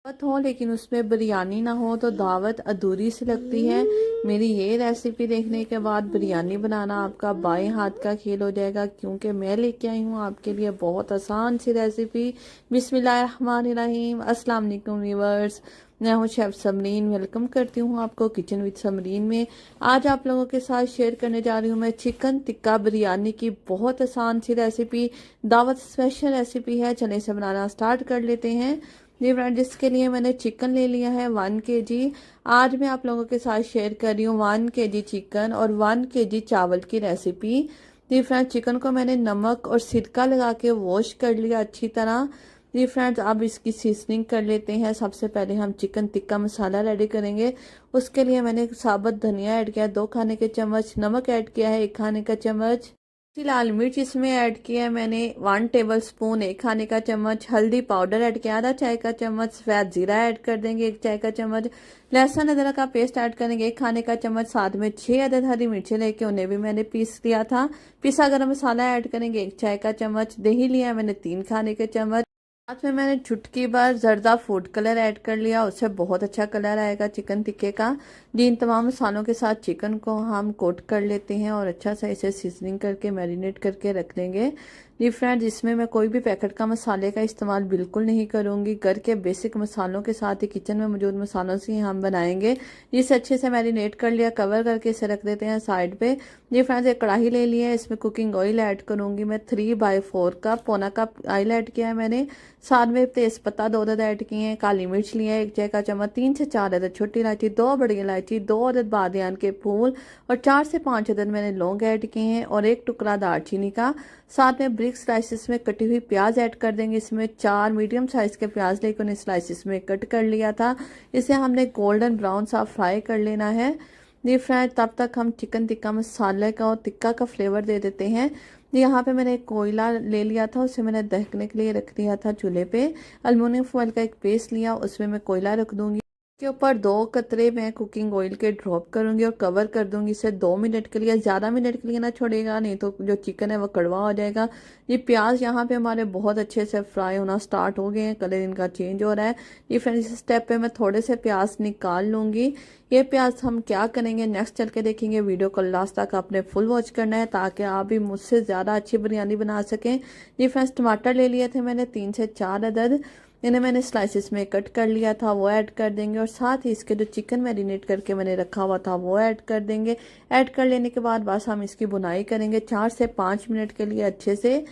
दावत हो लेकिन उसमें बिरयानी ना हो तो दावत अधूरी सी लगती है। मेरी ये रेसिपी देखने के बाद बिरयानी बनाना आपका बाएं हाथ का खेल हो जाएगा, क्योंकि मैं लेके आई हूँ आपके लिए बहुत आसान सी रेसिपी। बिस्मिल्लाहिर्रहमानिर्रहीम। अस्सलाम वालेकुम व्यूअर्स, मैं हूँ शेफ समरीन। वेलकम करती हूँ आपको किचन विद समरीन में। आज आप लोगों के साथ शेयर करने जा रही हूँ मैं चिकन टिक्का बिरयानी की बहुत आसान सी रेसिपी। दावत स्पेशल रेसिपी है। चलिए इसे बनाना स्टार्ट कर लेते हैं। जी फ्रेंड, जिसके लिए मैंने चिकन ले लिया है 1 kg। आज मैं आप लोगों के साथ शेयर कर रही हूँ 1 kg चिकन और 1 kg चावल की रेसिपी। जी फ्रेंड, चिकन को मैंने नमक और सिरका लगा के वॉश कर लिया अच्छी तरह। जी फ्रेंड्स, अब इसकी सीजनिंग कर लेते हैं। सबसे पहले हम चिकन टिक्का मसाला रेडी करेंगे। उसके लिए मैंने साबुत धनिया ऐड किया 2 खाने के चम्मच, नमक ऐड किया है 1 खाने का चम्मच, लाल मिर्च इसमें ऐड किया है मैंने 1 टेबल स्पून 1 खाने का चम्मच, हल्दी पाउडर ऐड किया आधा चाय का चम्मच, सफेद जीरा ऐड कर देंगे 1 चाय का चम्मच, लहसुन अदरक का पेस्ट ऐड करेंगे 1 खाने का चम्मच, साथ में 6 अदद हरी मिर्चें लेके उन्हें भी मैंने पीस लिया था। पिसा गरम मसाला ऐड करेंगे 1 चाय का चम्मच, दही लिया मैंने 3 खाने के चम्मच, साथ में मैंने चुटकी भर जर्दा फूड कलर ऐड कर लिया, उससे बहुत अच्छा कलर आएगा चिकन टिक्के का। जी, इन तमाम मसालों के साथ चिकन को हम कोट कर लेते हैं और अच्छा सा इसे सीजनिंग करके मैरिनेट करके रख लेंगे। जी फ्रेंड्स, इसमें मैं कोई भी पैकेट का मसाले का इस्तेमाल बिल्कुल नहीं करूंगी। घर के बेसिक मसालों के साथ ही किचन में मौजूद मसालों से ही हम बनाएंगे। इसे अच्छे से मैरिनेट कर लिया, कवर करके इसे रख देते हैं साइड पे। जी फ्रेंड्स, एक कढ़ाई ले लिया है, इसमें कुकिंग ऑयल ऐड करूंगी मैं 3/4 कप, पौना कप ऑयल ऐड किया है मैंने। साथ में तेज पत्ता 2 अदद ऐड किए हैं, काली मिर्च लिया है 1 चाय का चम्मच, 3 से 4 अदद छोटी इलायची, 2 बड़ी इलायची, 2 अदद बादियान के फूल और 4 से 5 अदद मैंने लौंग ऐड किए हैं और 1 टुकड़ा दालचीनी का। साथ में ब्रिक स्लाइसिस में कटी हुई प्याज ऐड कर देंगे। इसमें 4 मीडियम साइज के प्याज लेकर उन्हें स्लाइसिस में कट कर लिया था। इसे हमने गोल्डन ब्राउन सा फ्राई कर लेना है। डीप फ्राई, तब तक हम चिकन टिक्का मसाले का और टिक्का का फ्लेवर दे देते हैं। यहाँ पे मैंने एक कोयला ले लिया था, उसे मैंने दहकने के लिए रख दिया था चूल्हे पे। अल्मुनियम फॉइल का एक पेस्ट लिया, उसमें मैं कोयला रख दूंगी। के ऊपर 2 कतरे मैं कुकिंग ऑयल के ड्रॉप करूंगी और कवर कर दूंगी इसे 2 मिनट के लिए। ज़्यादा मिनट के लिए ना छोड़ेगा, नहीं तो जो चिकन है वो कड़वा हो जाएगा। ये प्याज यहाँ पे हमारे बहुत अच्छे से फ्राई होना स्टार्ट हो गए हैं, कलर इनका चेंज हो रहा है। ये फिर इस स्टेप पे मैं थोड़े से प्याज निकाल लूंगी। ये प्याज हम क्या करेंगे नेक्स्ट चल के देखेंगे। वीडियो को लास्ट तक आपने फुल वॉच करना है ताकि आप भी मुझसे ज़्यादा अच्छी बिरयानी बना सकें। ये फ्रेंड्स, टमाटर ले लिए थे मैंने 3 से 4 अदद, इन्हें मैंने स्लाइसिस में कट कर लिया था, वो ऐड कर देंगे। और साथ ही इसके जो चिकन मैरिनेट करके मैंने रखा हुआ था वो ऐड कर देंगे। ऐड कर लेने के बाद बस हम इसकी बुनाई करेंगे 4 से 5 मिनट के लिए अच्छे से।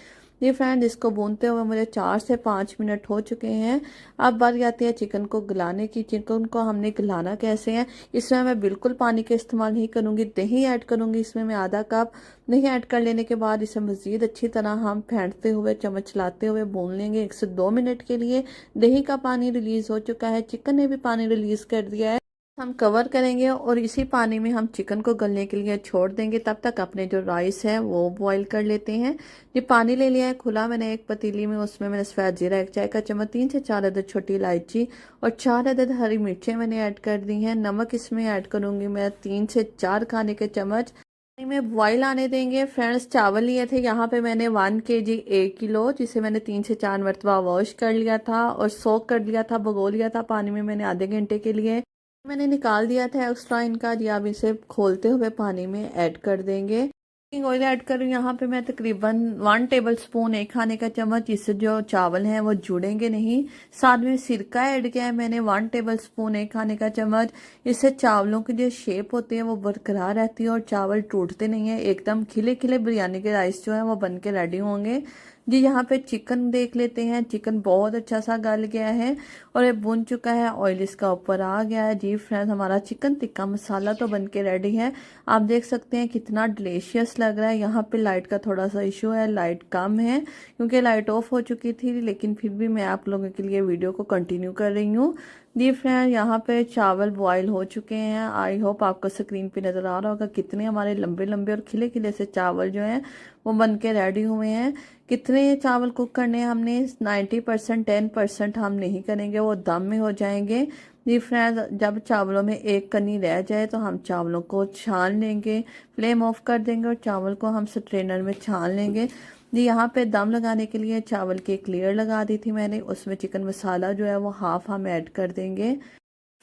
ये फ्रेंड, इसको भूनते हुए मुझे 4 से 5 मिनट हो चुके हैं। अब बारी आती है चिकन को गलाने की। चिकन को हमने गलाना कैसे है, इसमें मैं बिल्कुल पानी का इस्तेमाल नहीं करूंगी, दही ऐड करूंगी इसमें मैं आधा कप। दही ऐड कर लेने के बाद इसे मज़ीद अच्छी तरह हम फेंटते हुए चम्मच चलाते हुए भून लेंगे 1 से 2 मिनट के लिए। दही का पानी रिलीज हो चुका है, चिकन ने भी पानी रिलीज कर दिया है। हम कवर करेंगे और इसी पानी में हम चिकन को गलने के लिए छोड़ देंगे। तब तक अपने जो राइस है वो बॉईल कर लेते हैं। ये पानी ले लिया है खुला मैंने एक पतीली में, उसमें मैंने सफेद जीरा 1 चाय का चम्मच, 3 से 4 अदद छोटी इलायची और 4 अदद हरी मिर्चें मैंने ऐड कर दी हैं। नमक इसमें ऐड करूंगी मैं 3 से 4 खाने के चम्मच। में बॉईल आने देंगे। फ्रेंड्स, चावल लिए थे यहाँ पे मैंने 1 kg 1 किलो, जिसे मैंने 3 से 4 मरतबा वॉश कर लिया था और सोक कर लिया था, भगो लिया था पानी में मैंने आधे घंटे के लिए। मैंने निकाल दिया था एक्स्ट्रा इनका। जी, अब इसे खोलते हुए पानी में ऐड कर देंगे। ऑयल ऐड करूँ यहाँ पे मैं तकरीबन 1 टेबल स्पून 1 खाने का चम्मच, इससे जो चावल हैं वो जुड़ेंगे नहीं। साथ में सिरका ऐड किया है मैंने 1 टेबल स्पून 1 खाने का चम्मच। इससे चावलों की जो शेप होती है वो बरकरार रहती है और चावल टूटते नहीं है। एकदम खिले खिले बिरयानी के राइस जो है वो बन के रेडी होंगे। जी, यहाँ पे चिकन देख लेते हैं। चिकन बहुत अच्छा सा गल गया है और ये भुन चुका है, ऑयल इसका ऊपर आ गया है। जी फ्रेंड्स, हमारा चिकन टिक्का मसाला तो बन के रेडी है। आप देख सकते हैं कितना डिलीशियस लग रहा है। यहाँ पे लाइट का थोड़ा सा इशू है, लाइट कम है क्योंकि लाइट ऑफ हो चुकी थी, लेकिन फिर भी मैं आप लोगों के लिए वीडियो को कंटिन्यू कर रही हूँ। जी फ्रेंड, यहाँ पे चावल बॉईल हो चुके हैं। आई होप आपको स्क्रीन पे नज़र आ रहा होगा कितने हमारे लंबे लंबे और खिले खिले से चावल जो हैं वो बन के रेडी हुए हैं। कितने चावल कुक करने हैं हमने, 90%, 10% हम नहीं करेंगे, वो दम में हो जाएंगे। जी फ्रेंड, जब चावलों में एक कनी रह जाए तो हम चावलों को छान लेंगे, फ्लेम ऑफ कर देंगे और चावल को हम स्ट्रेनर में छान लेंगे। जी यहाँ पे दम लगाने के लिए चावल की एक लेयर लगा दी थी मैंने, उसमें चिकन मसाला जो है वो हाफ हम ऐड कर देंगे।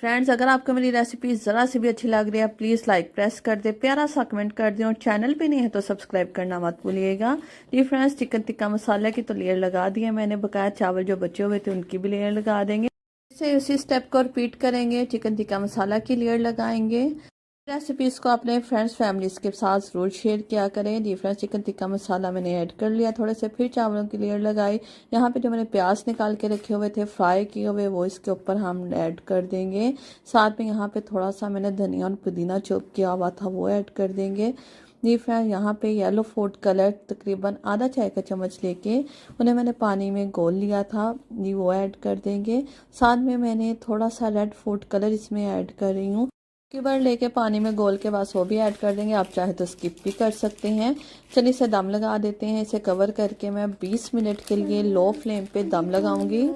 फ्रेंड्स अगर आपको मेरी रेसिपी ज़रा सी भी अच्छी लग रही है प्लीज़ लाइक प्रेस कर दे, प्यारा सा कमेंट कर दें और चैनल पे नहीं है तो सब्सक्राइब करना मत भूलिएगा। जी फ्रेंड्स चिकन टिक्का मसाला की तो लेयर लगा दी है मैंने, बकाया चावल जो बचे हुए थे उनकी भी लेयर लगा देंगे। इसे उसी स्टेप को रिपीट करेंगे, चिकन टिक्का मसाला की लेयर लगाएंगे। रेसिपीज़ को अपने फ्रेंड्स फैमिलीज़ के साथ ज़रूर शेयर किया करें। जी फ्रेंड्स चिकन टिक्का मसाला मैंने ऐड कर लिया थोड़े से, फिर चावलों की लेयर लगाई। यहाँ पे जो मैंने प्याज निकाल के रखे हुए थे फ्राई किए हुए वो इसके ऊपर हम ऐड कर देंगे। साथ में यहाँ पे थोड़ा सा मैंने धनिया और पुदीना चॉप किया हुआ था वो ऐड कर देंगे। जी फ्रेंड यहाँ पे येलो फूड कलर तकरीबन आधा चाय का चम्मच लेके उन्हें मैंने पानी में घोल लिया था, जी वो ऐड कर देंगे। साथ में मैंने थोड़ा सा रेड फूड कलर इसमें ऐड कर रही हूँ, की बार लेके पानी में घोल के बस वो भी ऐड कर देंगे, आप चाहे तो स्किप भी कर सकते हैं। चलिए इसे दम लगा देते हैं। इसे कवर करके मैं 20 मिनट के लिए लो फ्लेम पे दम लगाऊंगी।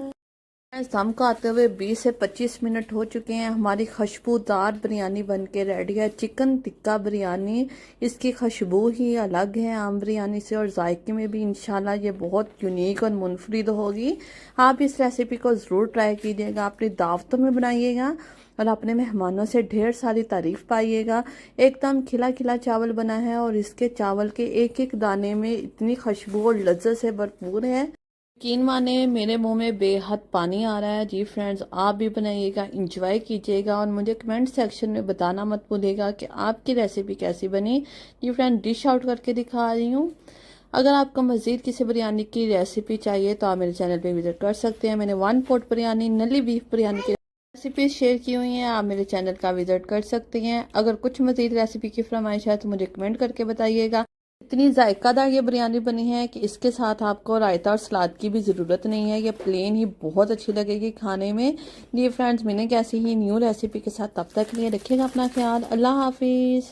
दम को आते हुए 20 से 25 मिनट हो चुके हैं। हमारी खुशबूदार बिरयानी बनके रेडी है। चिकन टिक्का बिरयानी, इसकी खुशबू ही अलग है आम बिरयानी से और जायके में भी इंशाल्लाह ये बहुत यूनिक और मुनफरिद होगी। आप इस रेसिपी को ज़रूर ट्राई कीजिएगा, अपनी दावतों में बनाइएगा और अपने मेहमानों से ढेर सारी तारीफ पाइएगा। एकदम खिला खिला चावल बना है और इसके चावल के एक एक दाने में इतनी खुशबू और लज्जत से भरपूर है, यकीन माने मेरे मुंह में बेहद पानी आ रहा है। जी फ्रेंड्स आप भी बनाइएगा, इंजॉय कीजिएगा और मुझे कमेंट सेक्शन में बताना मत भूलिएगा कि आपकी रेसिपी कैसी बनी। जी फ्रेंड डिश आउट करके दिखा रही हूँ। अगर आपको मज़ीद किसी बिरयानी की रेसिपी चाहिए तो आप मेरे चैनल पे विजिट कर सकते हैं। मैंने 1 पॉट बिरयानी, नली बीफ बिरयानी की रेसिपी शेयर की हुई हैं, आप मेरे चैनल का विजिट कर सकते हैं। अगर कुछ मज़ीद रेसिपी की फरमाइश है तो मुझे कमेंट करके बताइएगा। इतनी जायकादार ये बिरयानी बनी है कि इसके साथ आपको रायता और सलाद की भी ज़रूरत नहीं है, ये प्लेन ही बहुत अच्छी लगेगी खाने में। ये फ्रेंड्स मैंने कैसी ही न्यू रेसिपी के साथ, तब तक के लिए रखिएगा अपना ख्याल। अल्लाह हाफिज़।